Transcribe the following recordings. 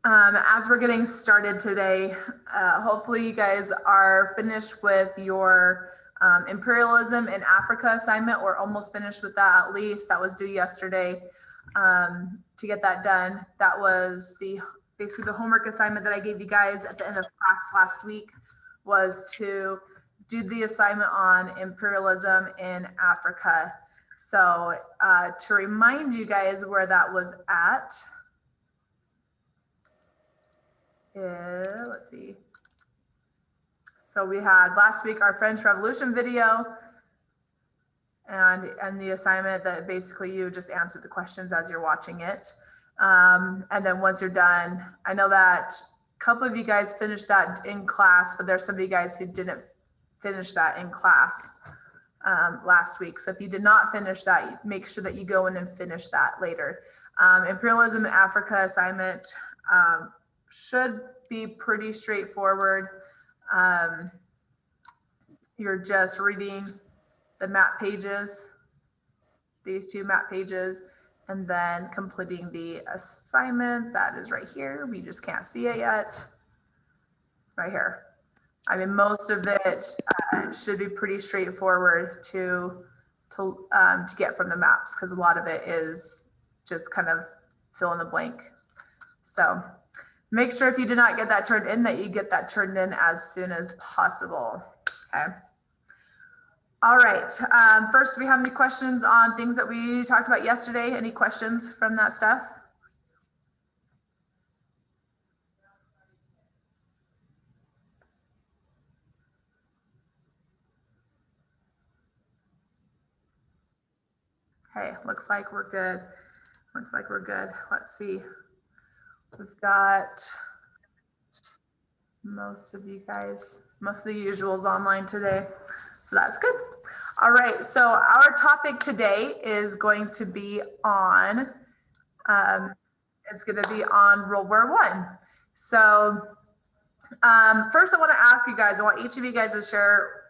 As we're getting started today, hopefully you guys are finished with your imperialism in Africa assignment, or almost finished with that at least. That was due yesterday. To get that done, that was basically the homework assignment that I gave you guys at the end of class last week, was to do the assignment on imperialism in Africa. So to remind you guys where that was at, let's see. So we had last week our French Revolution video and the assignment that basically you just answer the questions as you're watching it. And then once you're done, I know that a couple of you guys finished that in class, but there's some of you guys who didn't finish that in class last week. So if you did not finish that, make sure that you go in and finish that later. Imperialism in Africa assignment should be pretty straightforward. You're just reading the map pages, these two map pages, and then completing the assignment that is right here. We just can't see it yet. Right here. I mean, most of it should be pretty straightforward to get from the maps, because a lot of it is just kind of fill in the blank. So make sure if you did not get that turned in, that you get that turned in as soon as possible. Okay. All right. First, do we have any questions on things that we talked about yesterday? Any questions from that stuff? Okay, looks like we're good. Looks like we're good. Let's see. We've got most of you guys, most of the usuals online today. So that's good. All right, so our topic today is going to be on, it's going to be on World War I. So first I want to ask you guys, I want each of you guys to share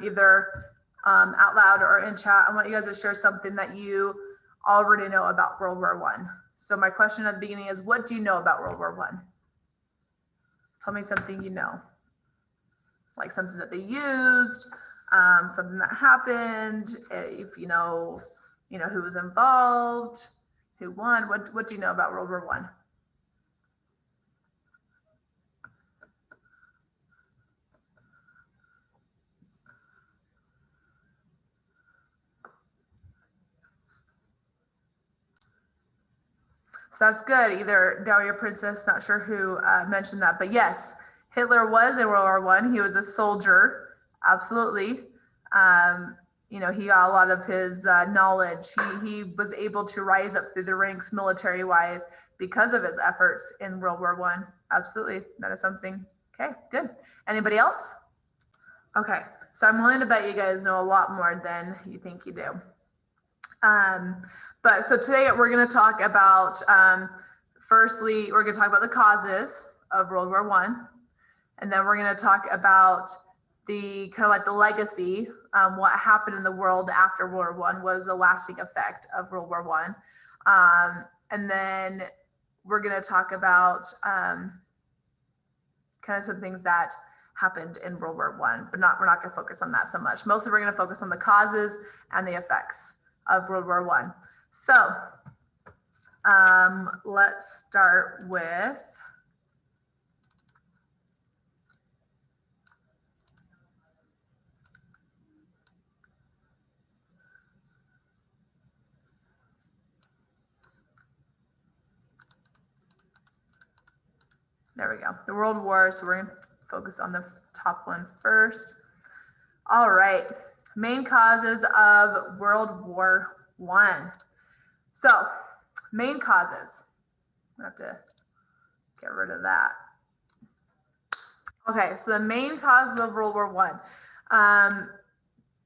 either out loud or in chat. I want you guys to share something that you already know about World War I. So my question at the beginning is, what do you know about World War I? Tell me something you know, like something that they used, something that happened, if you know who was involved, who won. What do you know about World War I? So that's good. Either Daria Princess, not sure who mentioned that, but yes, Hitler was in World War I. He was a soldier, absolutely. He got a lot of his knowledge. He was able to rise up through the ranks military-wise because of his efforts in World War I. Absolutely, that is something. Okay, good. Anybody else? Okay, so I'm willing to bet you guys know a lot more than you think you do. But so today we're going to talk about, firstly, we're going to talk about the causes of World War I. And then we're going to talk about the kind of like the legacy, what happened in the world after World War I was a lasting effect of World War I. And then we're going to talk about kind of some things that happened in World War I, but we're not going to focus on that so much. Mostly we're going to focus on the causes and the effects of World War I. So let's start with there we go, the World War. So we're going to focus on the top one first. All right, main causes of World War I. So main causes, I have to get rid of that. Okay, so the main causes of World War I.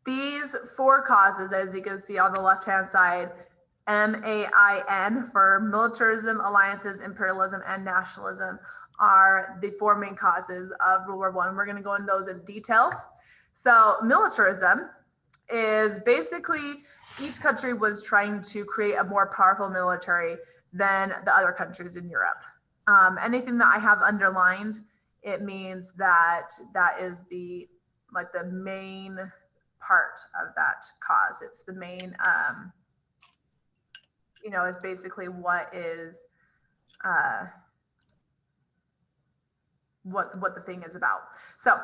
These four causes, as you can see on the left-hand side, MAIN for militarism, alliances, imperialism, and nationalism, are the four main causes of World War I. We're going to go into those in detail. So militarism is basically each country was trying to create a more powerful military than the other countries in Europe. Anything that I have underlined, it means that that is the main part of that cause. It's the main, is basically what is, what the thing is about. So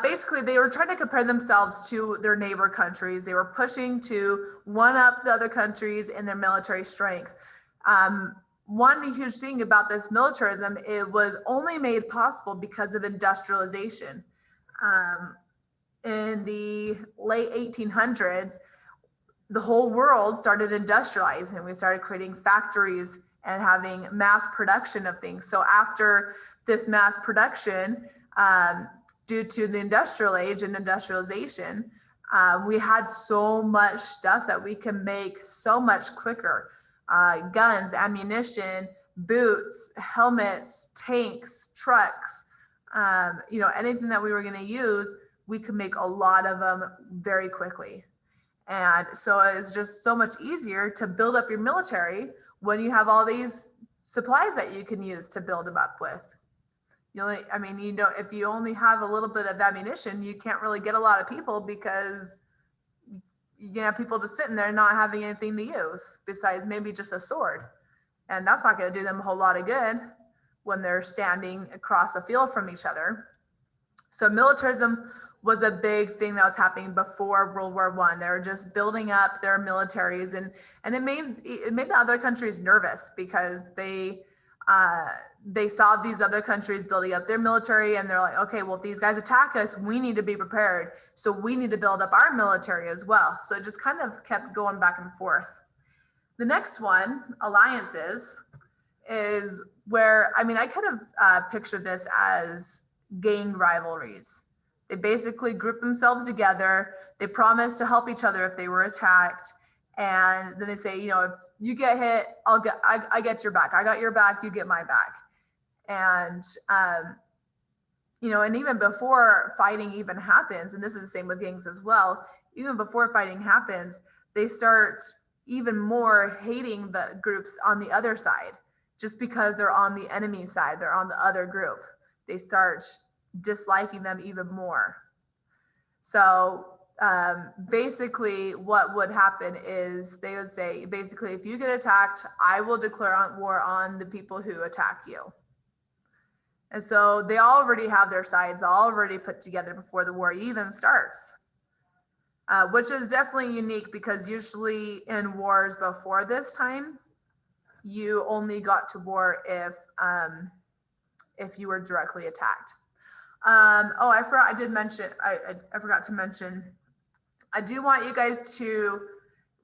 basically they were trying to compare themselves to their neighbor countries. They were pushing to one up the other countries in their military strength. One huge thing about this militarism, it was only made possible because of industrialization. In the late 1800s, the whole world started industrializing. We started creating factories and having mass production of things. So after this mass production, due to the industrial age and industrialization, we had so much stuff that we can make so much quicker. Guns, ammunition, boots, helmets, tanks, trucks, anything that we were going to use, we could make a lot of them very quickly. And so it's just so much easier to build up your military when you have all these supplies that you can use to build them up with. If you only have a little bit of ammunition, you can't really get a lot of people, because you have people just sitting there not having anything to use besides maybe just a sword. And that's not going to do them a whole lot of good when they're standing across a field from each other. So militarism was a big thing that was happening before World War I. They were just building up their militaries, and it made the other countries nervous, because they saw these other countries building up their military, and they're like, okay, well, if these guys attack us, we need to be prepared. So we need to build up our military as well. So it just kind of kept going back and forth. The next one, alliances, is where, I kind of picture this as gang rivalries. They basically group themselves together. They promise to help each other if they were attacked. And then they say, if you get hit, I get your back. I got your back, you get my back. And, and even before fighting even happens, and this is the same with gangs as well, even before fighting happens, they start even more hating the groups on the other side, just because they're on the enemy side, they're on the other group. They start disliking them even more. So basically what would happen is they would say, basically, if you get attacked, I will declare war on the people who attack you. And so they already have their sides already put together before the war even starts, which is definitely unique, because usually in wars before this time, you only got to war if you were directly attacked. I forgot to mention, I do want you guys to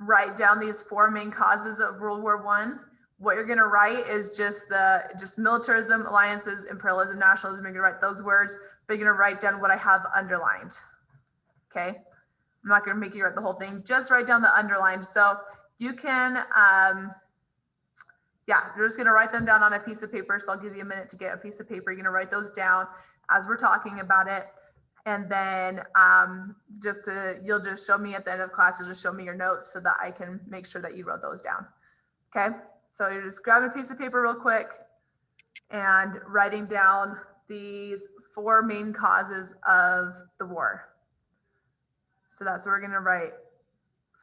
write down these 4 main causes of World War I. What you're going to write is just militarism, alliances, imperialism, nationalism. You're going to write those words, but you're going to write down what I have underlined. Okay. I'm not going to make you write the whole thing. Just write down the underlined. So you can, you're just going to write them down on a piece of paper. So I'll give you a minute to get a piece of paper. You're going to write those down as we're talking about it. And then you'll just show me at the end of class, you'll just show me your notes so that I can make sure that you wrote those down. Okay. So you're just grabbing a piece of paper real quick and writing down these 4 main causes of the war. So that's what we're going to write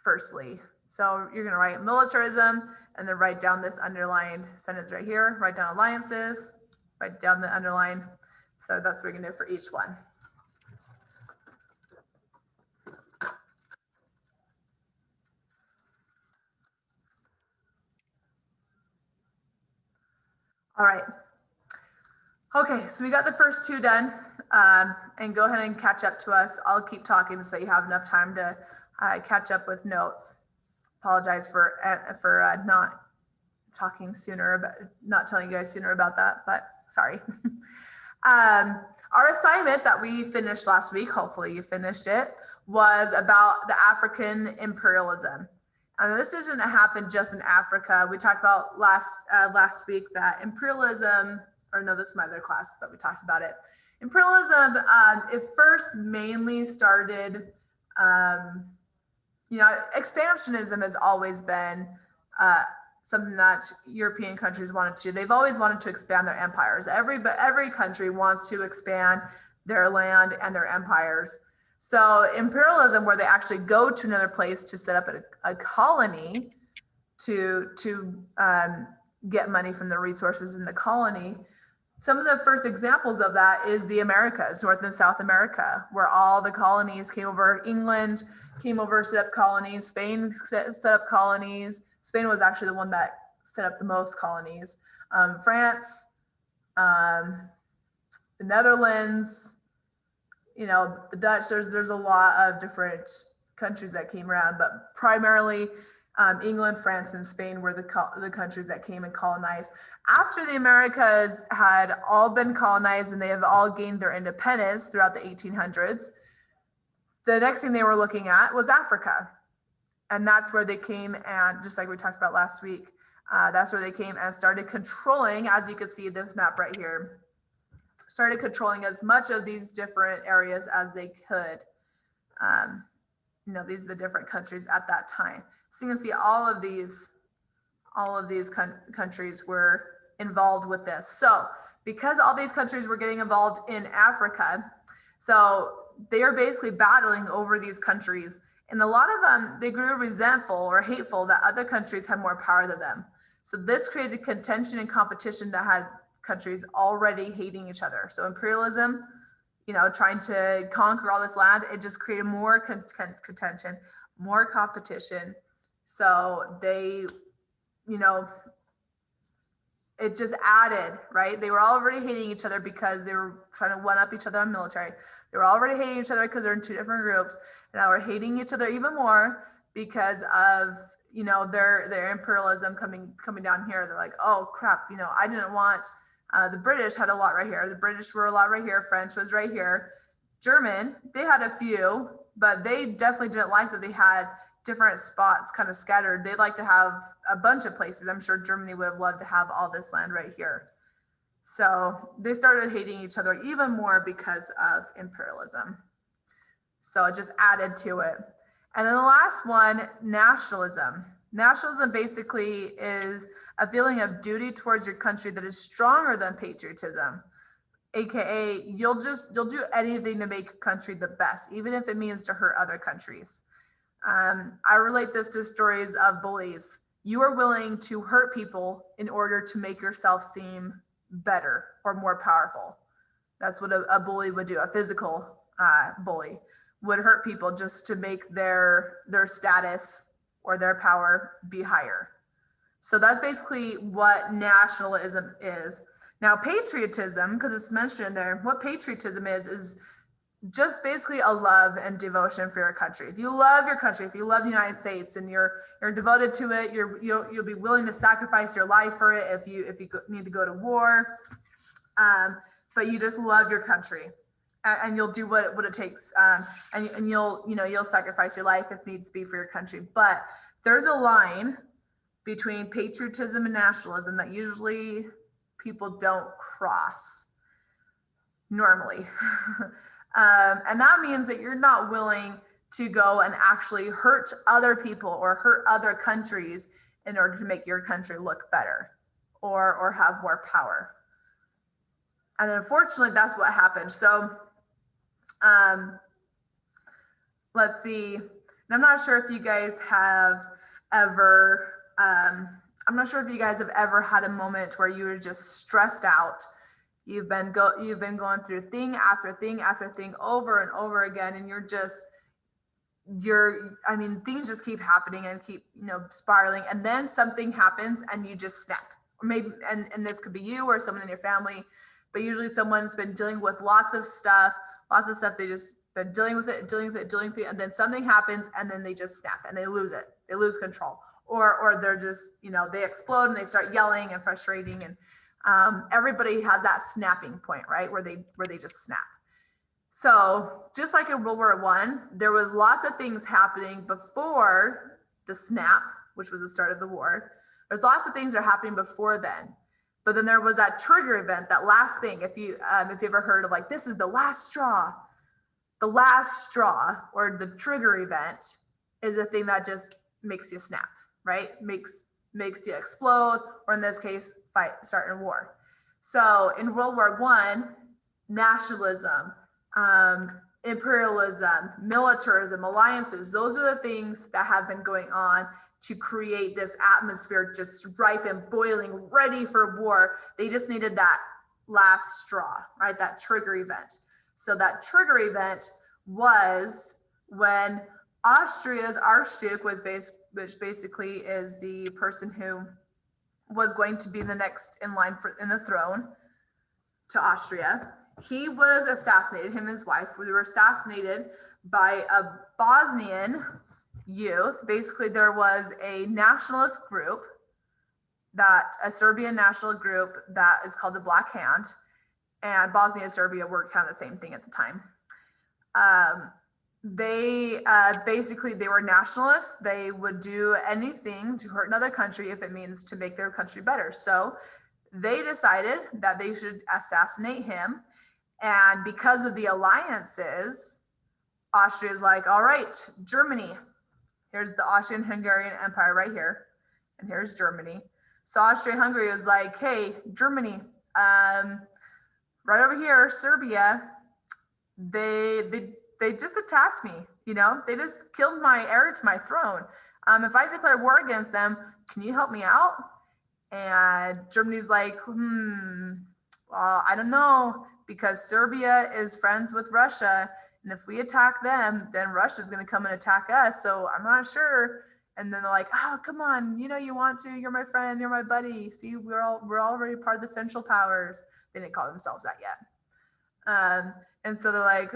firstly. So you're going to write militarism, and then write down this underlined sentence right here, write down alliances, write down the underline. So that's what we're going to do for each one. All right. Okay, so we got the first 2 done, and go ahead and catch up to us. I'll keep talking so you have enough time to catch up with notes. Apologize for not talking sooner, but not telling you guys sooner about that, but sorry. Our assignment that we finished last week, hopefully you finished it, was about the African imperialism. And this doesn't happen just in Africa. We talked about last week that imperialism, or no, this is my other class that we talked about it. Imperialism, it first mainly started, expansionism has always been something that European countries wanted to do. They've always wanted to expand their empires. Every country wants to expand their land and their empires. So imperialism, where they actually go to another place to set up a colony to get money from the resources in the colony. Some of the first examples of that is the Americas, North and South America, where all the colonies came over. England came over, set up colonies. Spain set up colonies. Spain was actually the one that set up the most colonies. France, the Netherlands, the Dutch. There's a lot of different countries that came around, but primarily England, France, and Spain were the countries that came and colonized. After the Americas had all been colonized and they have all gained their independence throughout the 1800s, the next thing they were looking at was Africa. And that's where they came, and just like we talked about last week, that's where they came and started controlling, as you can see this map right here, started controlling as much of these different areas as they could. These are the different countries at that time. So you can see all of these countries were involved with this. So because all these countries were getting involved in Africa, so they are basically battling over these countries. And a lot of them, they grew resentful or hateful that other countries had more power than them. So this created contention and competition that had countries already hating each other. So imperialism, trying to conquer all this land, it just created more contention, more competition. So they, it just added, right? They were already hating each other because they were trying to one up each other on military. They were already hating each other because they're in two different groups. And now we're hating each other even more because of, their imperialism coming down here. They're like, oh crap, I didn't want, the British had a lot right here. The British were a lot right here. French was right here. German, they had a few, but they definitely didn't like that they had different spots kind of scattered. They'd like to have a bunch of places. I'm sure Germany would have loved to have all this land right here. So they started hating each other even more because of imperialism. So it just added to it. And then the last one, nationalism. Nationalism basically is a feeling of duty towards your country that is stronger than patriotism. AKA, you'll do anything to make your country the best, even if it means to hurt other countries. I relate this to stories of bullies. You are willing to hurt people in order to make yourself seem better or more powerful. That's what a bully would do. A physical bully would hurt people just to make their status or their power be higher. So that's basically what nationalism is. Now, patriotism, because it's mentioned in there, what patriotism is just basically a love and devotion for your country. If you love your country, if you love the United States and you're devoted to it, you'll be willing to sacrifice your life for it if you need to go to war. But you just love your country, and you'll do what it takes, and you'll sacrifice your life if needs be for your country. But there's a line between patriotism and nationalism that usually people don't cross normally. And that means that you're not willing to go and actually hurt other people or hurt other countries in order to make your country look better or have more power. And unfortunately, that's what happened. So let's see. And I'm not sure if you guys have ever, had a moment where you were just stressed out. You've been going through thing after thing after thing over and over again, and things just keep happening and keep, spiraling, and then something happens and you just snap. Or maybe, and this could be you or someone in your family, but usually someone's been dealing with lots of stuff. They just been dealing with it, and then something happens and then they just snap and they lose it. They lose control, or they're just, they explode and they start yelling and frustrating, and everybody has that snapping point, right? Where they just snap. So just like in World War I, there was lots of things happening before the snap, which was the start of the war. There's lots of things that are happening before then. But then there was that trigger event, that last thing. If you ever heard of, like, this is the last straw or the trigger event is a thing that just makes you snap, right? Makes makes you explode, or in this case, start in war. So in World War I, nationalism, imperialism, militarism, alliances, those are the things that have been going on to create this atmosphere just ripe and boiling, ready for war. They just needed that last straw, right? That trigger event. So that trigger event was when Austria's Archduke was which basically is the person who was going to be the next in line in the throne to Austria. He was assassinated, him and his wife. They were assassinated by a Bosnian youth. Basically, there was a nationalist group, a Serbian national group that is called the Black Hand, and Bosnia and Serbia were kind of the same thing at the time. They were nationalists. They would do anything to hurt another country if it means to make their country better. So they decided that they should assassinate him. And because of the alliances, Austria is like, all right, Germany, here's the Austrian-Hungarian Empire right here, and here's Germany. So Austria-Hungary was like, hey, Germany, right over here, Serbia, they just attacked me, they just killed my heir to my throne. If I declare war against them, can you help me out? And Germany's like, well, I don't know, because Serbia is friends with Russia, and if we attack them, then Russia's going to come and attack us. So I'm not sure. And then they're like, oh, come on, you want to, you're my friend, you're my buddy. See, we're already part of the Central Powers. They didn't call themselves that yet. And so they're like,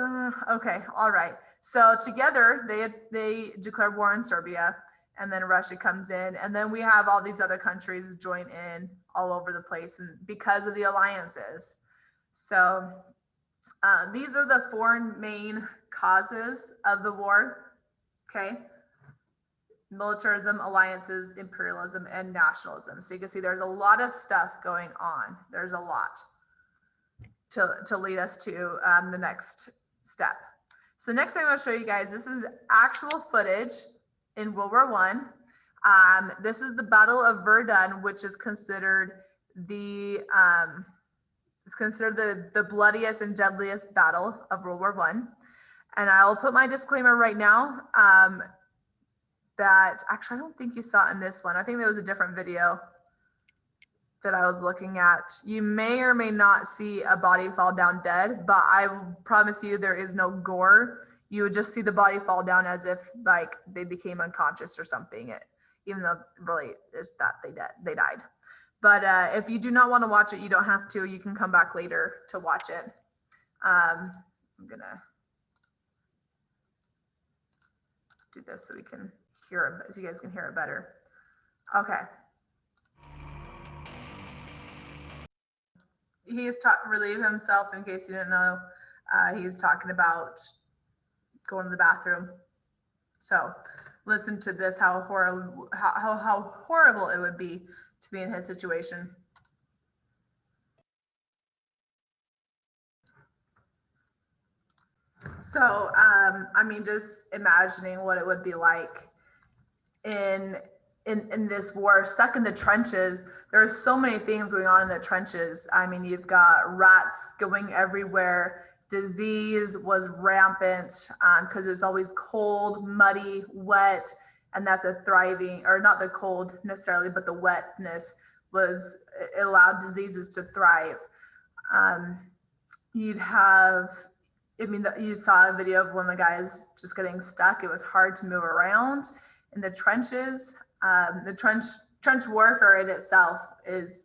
okay, all right. So together they declare war on Serbia, and then Russia comes in, and then we have all these other countries join in all over the place, and because of the alliances. So these are the four main causes of the war. Okay. Militarism, alliances, imperialism, and nationalism. So you can see there's a lot of stuff going on. There's a lot to lead us to the next step. So next thing I'm going to show you guys, this is actual footage in World War I. This is the Battle of Verdun, which is considered the bloodiest and deadliest battle of World War I. And I'll put my disclaimer right now that actually I don't think you saw it in this one. I think there was a different video that I was looking at. You may or may not see a body fall down dead, but I promise you there is no gore. You would just see the body fall down as if like they became unconscious or something, even though really is that they died. But if you do not want to watch it, you don't have to. You can come back later to watch it. I'm gonna do this so we can hear it, if you guys can hear it better. Okay. He's relieve himself, in case you didn't know. He's talking about going to the bathroom. So listen to this, how horrible it would be to be in his situation. So, I mean, just imagining what it would be like in this war, stuck in the trenches. There are so many things going on in the trenches. I mean, you've got rats going everywhere. Disease was rampant because it's always cold, muddy, wet, and that's a thriving, or not the cold necessarily, but the wetness it allowed diseases to thrive. You saw a video of one of the guys just getting stuck. It was hard to move around in the trenches. The trench warfare in itself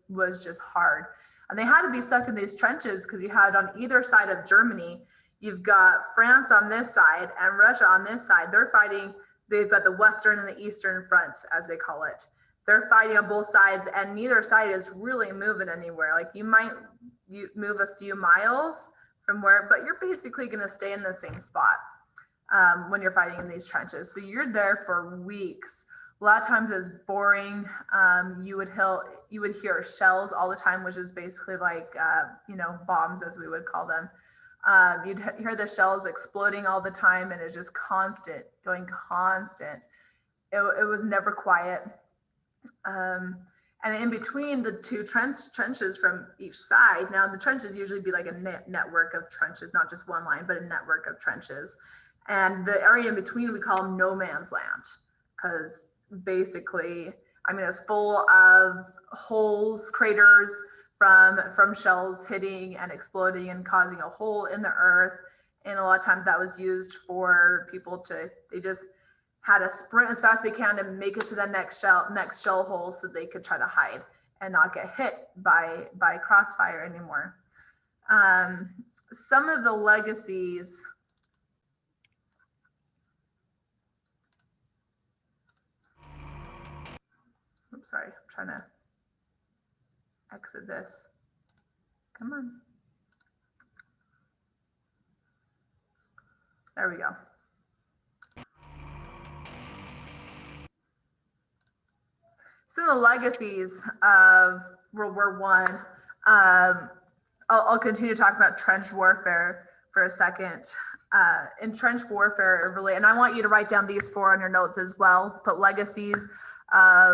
was just hard. And they had to be stuck in these trenches because you had on either side of Germany, you've got France on this side and Russia on this side. They're fighting, they've got the Western and the Eastern fronts, as they call it. They're fighting on both sides, and neither side is really moving anywhere. Like you move a few miles from where, but you're basically going to stay in the same spot when you're fighting in these trenches. So you're there for weeks. A lot of times it's boring. You would hear shells all the time, which is basically like, bombs, as we would call them. You'd hear the shells exploding all the time, and it's just constant, going constant. It was never quiet. And in between the two trenches from each side, now the trenches usually be like a network of trenches, not just one line, but a network of trenches. And the area in between, we call them no man's land, because basically, I mean, it's full of holes, craters from shells hitting and exploding and causing a hole in the earth. And a lot of times that was used for people they just had to sprint as fast as they can to make it to the next shell hole so they could try to hide and not get hit by crossfire anymore. Some of the legacies. Oops, sorry, I'm trying to exit this. Come on. There we go. Some of the legacies of World War One. I'll continue to talk about trench warfare for a second. In trench warfare, really, and I want you to write down these four on your notes as well. Put legacy of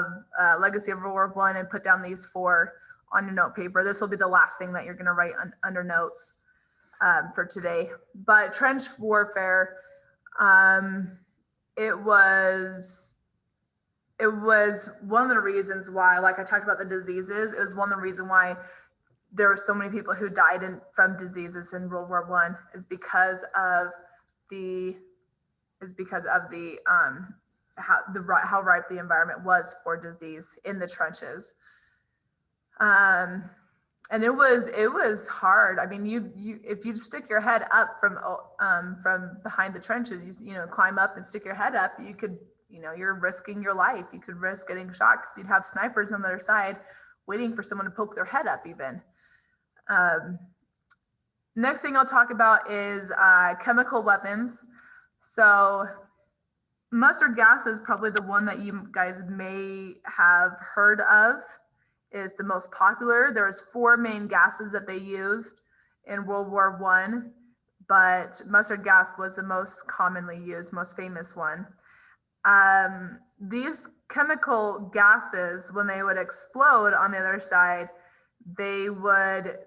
World War One and put down these four on your note paper. This will be the last thing that you're going to write under notes for today. But trench warfare, it was one of the reasons why, like I talked about the diseases, it was one of the reasons why there were so many people who died from diseases in World War One is because of how ripe the environment was for disease in the trenches. And it was hard. I mean, if you stick your head up from behind the trenches, you climb up and stick your head up, you could, you're risking your life. You could risk getting shot because you'd have snipers on the other side waiting for someone to poke their head up even. Next thing I'll talk about is chemical weapons. So mustard gas is probably the one that you guys may have heard of, is the most popular. There's 4 main gases that they used in World War One, but mustard gas was the most commonly used, most famous one. These chemical gases, when they would explode on the other side, they would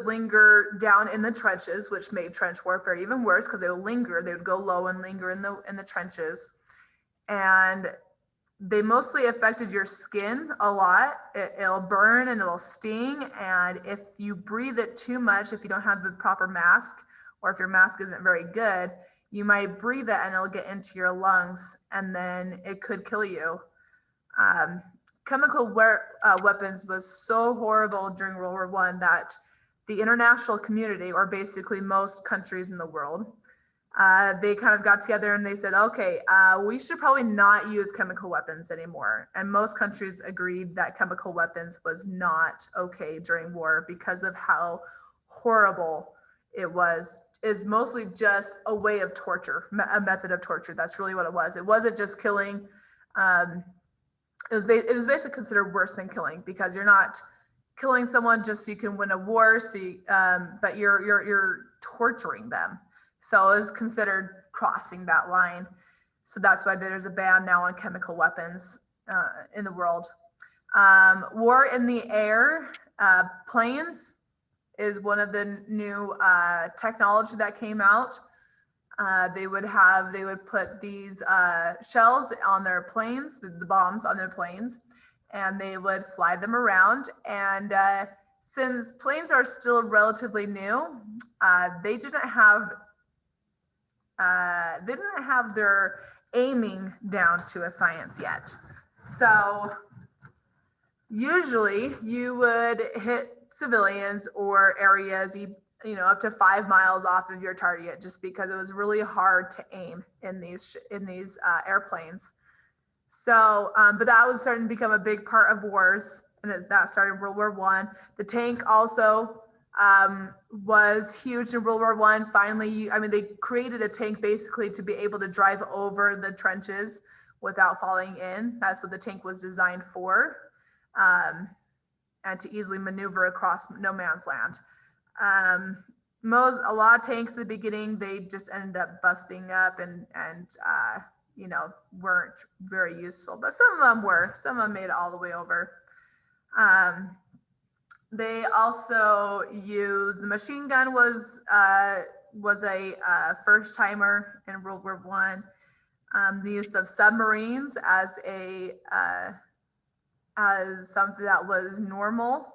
linger down in the trenches, which made trench warfare even worse because they would linger. They would go low and linger in the trenches, and they mostly affected your skin a lot. It'll burn and it'll sting, and if you breathe it too much, if you don't have the proper mask, or if your mask isn't very good, you might breathe it and it'll get into your lungs, and then it could kill you. Chemical weapons was so horrible during World War One that the international community, or basically most countries in the world, they kind of got together and they said, okay, we should probably not use chemical weapons anymore. And most countries agreed that chemical weapons was not okay during war because of how horrible it was. Is mostly just a way of torture, a method of torture. That's really what it was. It wasn't just killing. It was basically considered worse than killing, because you're not killing someone just so you can win a war, but you're torturing them. So it was considered crossing that line. So that's why there's a ban now on chemical weapons in the world. War in the air, planes is one of the new technology that came out. They would put these shells on their planes, the bombs on their planes, and they would fly them around. And since planes are still relatively new, they didn't have their aiming down to a science yet. So usually you would hit civilians or areas, up to 5 miles off of your target, just because it was really hard to aim in these airplanes. So, but that was starting to become a big part of wars, and that started in World War One. The tank also was huge in World War One. Finally, they created a tank basically to be able to drive over the trenches without falling in. That's what the tank was designed for, and to easily maneuver across no man's land. A lot of tanks in the beginning, they just ended up busting up and weren't very useful, but some of them were. Some of them made it all the way over. They also used the machine gun was a first timer in World War One. The use of submarines as something that was normal.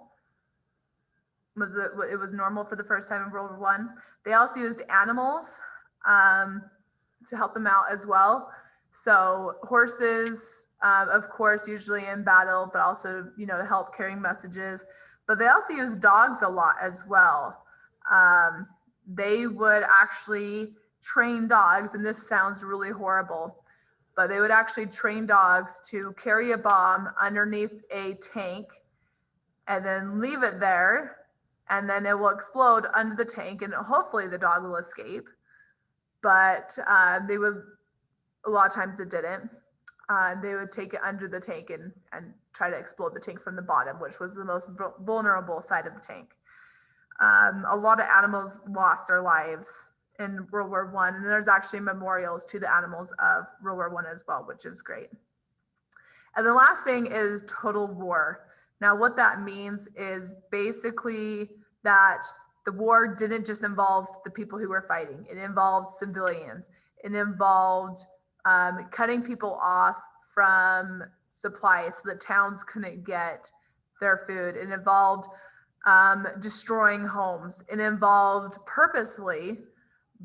It was normal for the first time in World War One. They also used animals to help them out as well. So horses, of course, usually in battle, but also to help carrying messages. But they also used dogs a lot as well. They would actually train dogs, and this sounds really horrible, but they would actually train dogs to carry a bomb underneath a tank and then leave it there, and then it will explode under the tank, and hopefully the dog will escape. But they would, a lot of times it didn't. They would take it under the tank and try to explode the tank from the bottom, which was the most vulnerable side of the tank. A lot of animals lost their lives in World War One, and there's actually memorials to the animals of World War One as well, which is great. And the last thing is total war. Now, what that means is basically that the war didn't just involve the people who were fighting. It involved civilians. It involved cutting people off from supplies so that towns couldn't get their food. It involved destroying homes. It involved purposely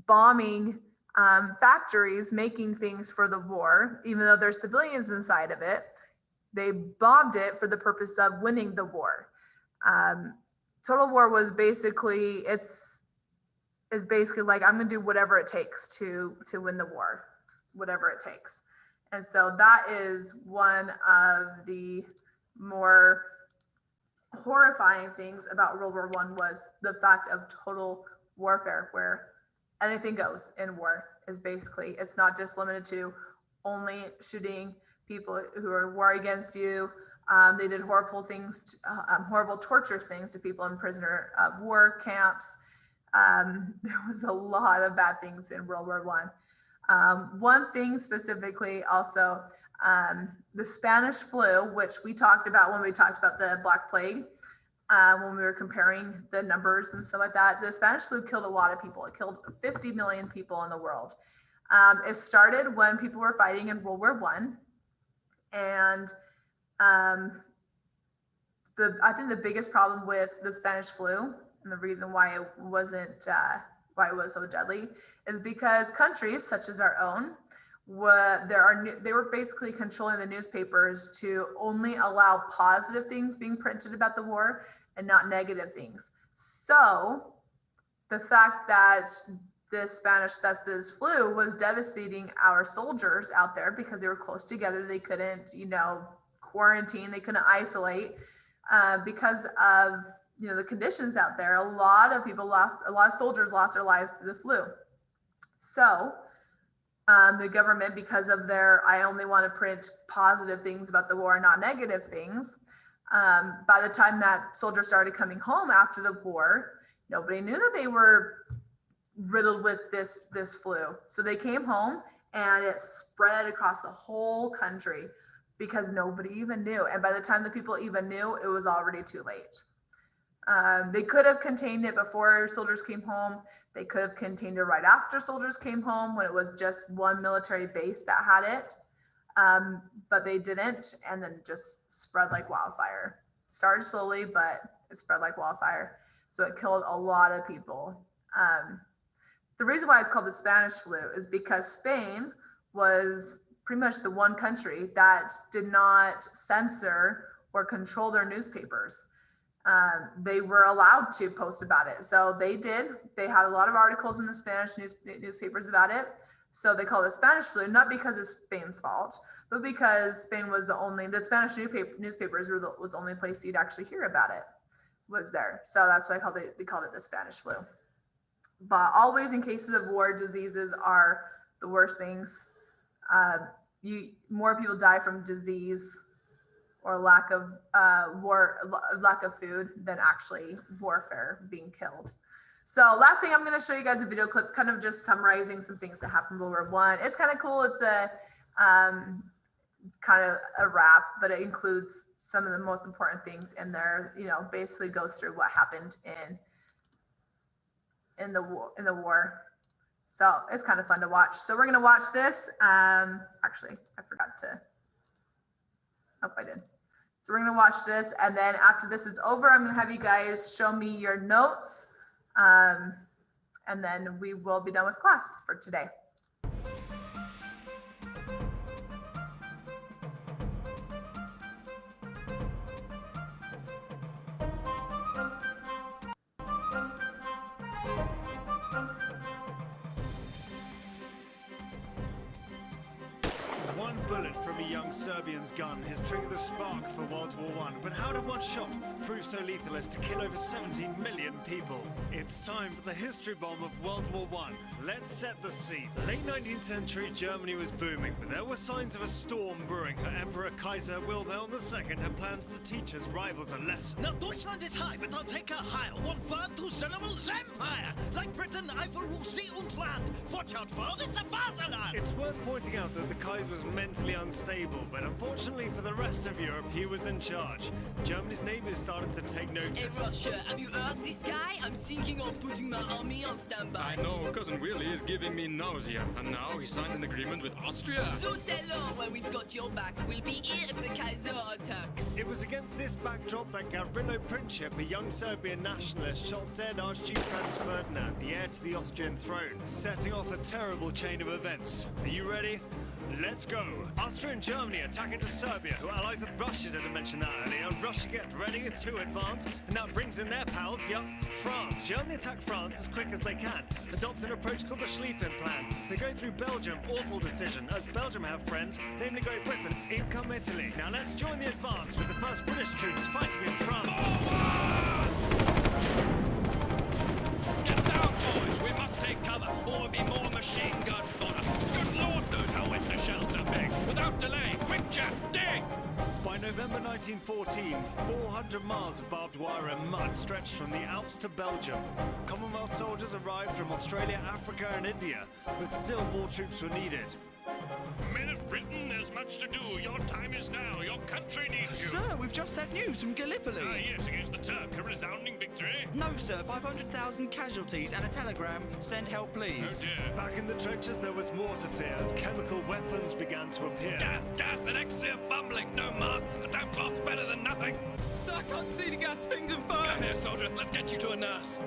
bombing factories making things for the war, even though there's civilians inside of it. They bombed it for the purpose of winning the war. Total war was basically, it's basically like, I'm going to do whatever it takes to win the war, whatever it takes. And so that is one of the more horrifying things about World War One was the fact of total warfare, where anything goes in war. Is basically, it's not just limited to only shooting people who are war against you. They did horrible things, horrible torturous things to people in prisoner of war camps. There was a lot of bad things in World War One. One thing specifically also, the Spanish flu, which we talked about when we talked about the Black Plague, when we were comparing the numbers and stuff like that. The Spanish flu killed a lot of people. It killed 50 million people in the world. It started when people were fighting in World War One, and I think the biggest problem with the Spanish flu and the reason why it wasn't why it was so deadly is because countries such as our own they were basically controlling the newspapers to only allow positive things being printed about the war and not negative things. So the fact that this flu was devastating our soldiers out there because they were close together, they couldn't, quarantine, they couldn't isolate because of the conditions out there. A lot of soldiers lost their lives to the flu. So the government, because of I only want to print positive things about the war, not negative things. By the time that soldiers started coming home after the war, nobody knew that they were riddled with this flu. So they came home and it spread across the whole country because nobody even knew. And by the time the people even knew, it was already too late. They could have contained it before soldiers came home. They could have contained it right after soldiers came home when it was just one military base that had it. But they didn't, and then just spread like wildfire. Started slowly, but it spread like wildfire. So it killed a lot of people. The reason why it's called the Spanish flu is because Spain was pretty much the one country that did not censor or control their newspapers. They were allowed to post about it. So they did. They had a lot of articles in the Spanish newspapers about it. So they call it the Spanish flu, not because it's Spain's fault, but because Spain was the Spanish newspapers was the only place you'd actually hear about it was there. So that's why they called it the Spanish flu. But always in cases of war, diseases are the worst things. More people die from disease or lack of food than actually warfare, being killed. So last thing, I'm going to show you guys a video clip kind of just summarizing some things that happened in World War One. It's kind of cool. It's kind of a wrap, but it includes some of the most important things in there. Basically goes through what happened in the war. So it's kind of fun to watch. So we're gonna watch this. Actually, I forgot to. Oh, I did. So we're gonna watch this, and then after this is over, I'm gonna have you guys show me your notes, and then we will be done with class for today. One bullet from a young Serbian's gun has triggered the spark for World War I, but how did one shot prove so lethal as to kill over 17 million people? It's time for the history bomb of World War I. Let's set the scene. Late 19th century, Germany was booming, but there were signs of a storm brewing. Her Emperor Kaiser Wilhelm II had plans to teach his rivals a lesson. Now Deutschland is high, but I'll take her higher. 1/3 to Sullivan's Empire. Like Britain, I will rule sea und land. Watch out for it's a Vaterland. It's worth pointing out that the Kaiser was mentally unstable, but unfortunately for the rest of Europe, he was in charge. Germany's neighbors started to take Hey notice. Russia, have you heard this guy? I'm thinking of putting my army on standby. I know, Cousin Willie is giving me nausea, and now he signed an agreement with Austria. So tell her when we've got your back. We'll be here if the Kaiser attacks. It was against this backdrop that Gavrilo Princip, a young Serbian nationalist, shot dead Archduke Franz Ferdinand, the heir to the Austrian throne, setting off a terrible chain of events. Are you ready? Let's go. Austria and Germany attack into Serbia, who allies with Russia. Didn't mention that earlier. Russia get ready to advance, and that brings in their pals, France. Germany attack France as quick as they can, adopt an approach called the Schlieffen Plan. They go through Belgium, awful decision, as Belgium have friends, namely Great Britain. In come Italy. Now let's join the advance with the first British troops fighting in France. Get down, boys! We must take cover, or there'll be more machine gun fodder. Good Lord, those howitzer shells are big. Without delay, quick chaps, dig! By November 1914, 400 miles of barbed wire and mud stretched from the Alps to Belgium. Commonwealth soldiers arrived from Australia, Africa and India, but still more troops were needed. Men of Britain, there's much to do. Your time is now. Your country needs you. Sir, we've just had news from Gallipoli. Yes, against the Turk. A resounding victory. No, sir, 500,000 casualties and a telegram. Send help, Oh please. dear. Back in the trenches, there was more to fear as chemical weapons began to appear. Gas, an extra fumbling. No mask. A damn cloth's better than nothing. Sir, I can't see the gas things and Come here, soldier. Let's get you to a nurse.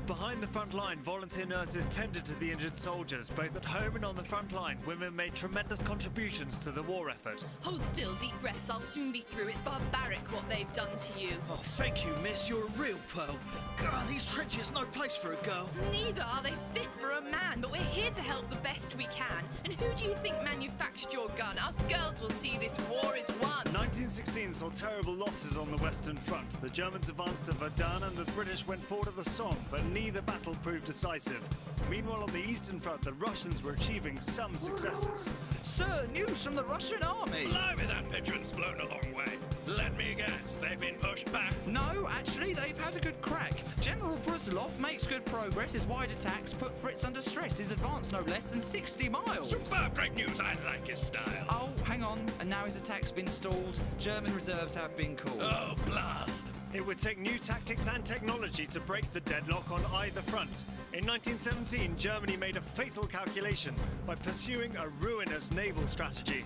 Behind the front line, volunteer nurses tended to the injured soldiers. Both at home and on the front line, women made tremendous contributions to the war effort. Hold still, deep breaths. I'll soon be through. It's barbaric what they've done to you. Oh, thank you, miss. You're a real pearl. God, these trenches, no place for a girl. Neither are they fit for a man, but we're here to help the best we can. And who do you think manufactured your gun? Us girls will see this war is won. 1916 saw terrible losses on the Western Front. The Germans advanced to Verdun and the British went forward to the Somme, but neither battle proved decisive. Meanwhile, on the Eastern Front, the Russians were achieving some successes. Sir, news from the Russian army. Blimey, that pigeon's flown a long way. Let me guess, they've been pushed back. No, actually, they've had a good crack. General Brusilov makes good progress. His wide attacks put Fritz under stress. His advance no less than 60 miles. Superb, great news. I like his style. Oh, hang on. And now his attack's been stalled. German reserves have been called. Oh, blast. It would take new tactics and technology to break the deadlock on either front. In 1917, Germany made a fatal calculation by pursuing a ruinous naval strategy.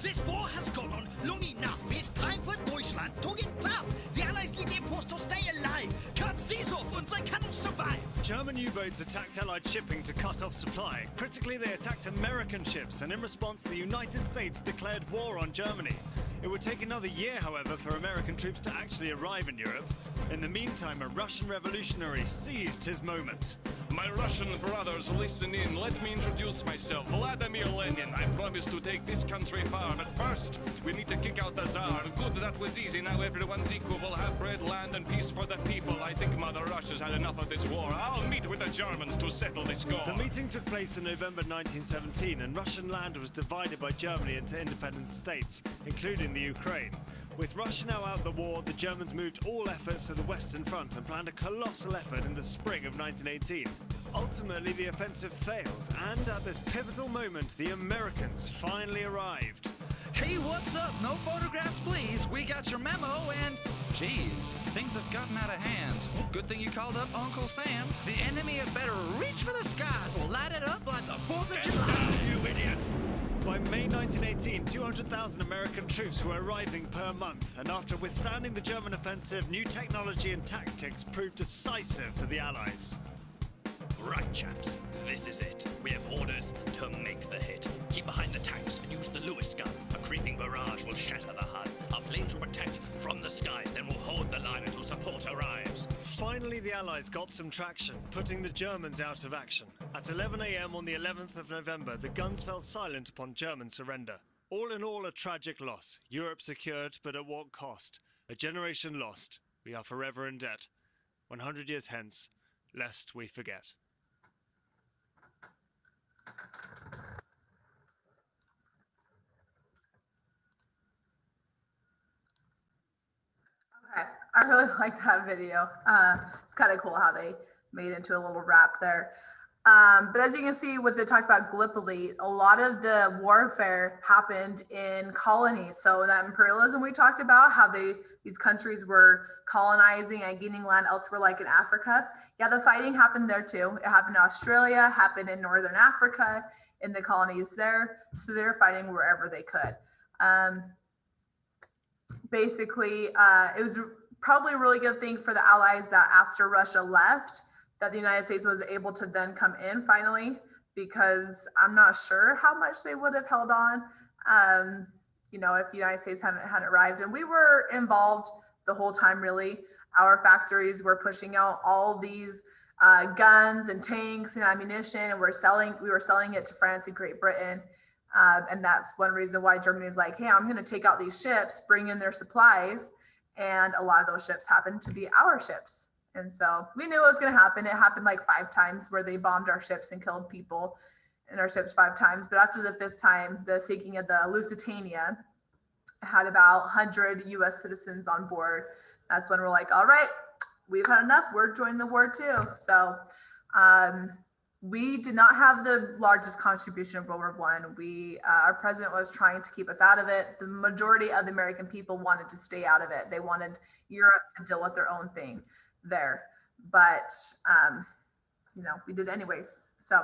This war has gone on long enough. It's time for Deutschland to get tough. The Allies need their post to stay alive. Cut these off and they cannot survive. German U-boats attacked Allied shipping to cut off supply. Critically, they attacked American ships, and in response, the United States declared war on Germany. It would take another year, however, for American troops to actually arrive in Europe. In the meantime, a Russian revolutionary seized his moment. My Russian brothers, listen in. Let me introduce myself. Vladimir Lenin. I promise to take this country far. But first, we need to kick out the Tsar. Good, that was easy. Now everyone's equal. We'll have bread, land, and peace for the people. I think Mother Russia's had enough of this war. I'll meet with the Germans to settle this score. The meeting took place in November 1917, and Russian land was divided by Germany into independent states, including the Ukraine. With Russia now out of the war, the Germans moved all efforts to the Western Front and planned a colossal effort in the spring of 1918. Ultimately, the offensive failed, and at this pivotal moment, the Americans finally arrived. Hey, what's up? No photographs, please. We got your memo and... Geez, things have gotten out of hand. Good thing you called up Uncle Sam. The enemy had better reach for the skies or light it up like the 4th of July. You idiot! By May 1918, 200,000 American troops were arriving per month, and after withstanding the German offensive, new technology and tactics proved decisive for the Allies. Right, chaps, this is it. We have orders to make the hit. Keep behind the tanks and use the Lewis gun. A creeping barrage will shatter the HUD. Our planes will protect from the skies, then we'll hold the line until support arrives. Finally, the Allies got some traction, putting the Germans out of action. At 11 a.m. on the 11th of November, the guns fell silent upon German surrender. All in all, a tragic loss. Europe secured, but at what cost? A generation lost. We are forever in debt. 100 years hence, lest we forget. Okay, I really like that video. It's kind of cool how they made it into a little rap there. But as you can see, what they talked about Gallipoli, a lot of the warfare happened in colonies. So that imperialism we talked about, how these countries were colonizing and gaining land elsewhere, like in Africa. Yeah, the fighting happened there too. It happened in Australia, happened in Northern Africa, in the colonies there. So they're fighting wherever they could. Basically, it was probably a really good thing for the Allies that after Russia left, that the United States was able to then come in finally, because I'm not sure how much they would have held on, you know, if the United States hadn't arrived. And we were involved the whole time, really. Our factories were pushing out all these guns and tanks and ammunition, and we were selling it to France and Great Britain. And that's one reason why Germany is like, hey, I'm going to take out these ships, bring in their supplies. And a lot of those ships happened to be our ships. And so we knew it was going to happen. It happened like 5 times where they bombed our ships and killed people in our ships 5 times. But after the 5th time, the sinking of the Lusitania had about 100 US citizens on board. That's when we're like, all right, we've had enough. We're joining the war too. So we did not have the largest contribution of World War I. Our president was trying to keep us out of it. The majority of the American people wanted to stay out of it. They wanted Europe to deal with their own thing there. But, you know, we did anyways. So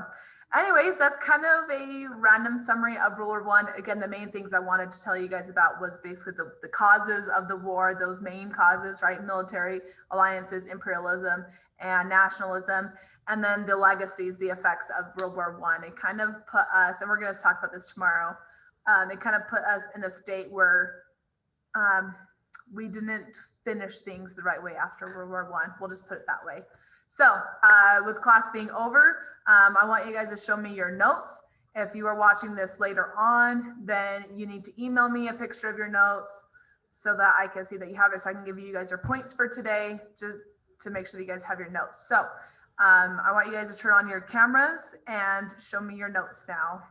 anyways, that's kind of a random summary of World War I. Again, the main things I wanted to tell you guys about was basically the causes of the war, those main causes, right? Military alliances, imperialism, and nationalism. And then the legacies, the effects of World War I. It kind of put us, and we're going to talk about this tomorrow, it kind of put us in a state where we didn't finish things the right way after World War I. We'll just put it that way. So with class being over, I want you guys to show me your notes. If you are watching this later on, then you need to email me a picture of your notes so that I can see that you have it, so I can give you guys your points for today, just to make sure that you guys have your notes. So I want you guys to turn on your cameras and show me your notes now.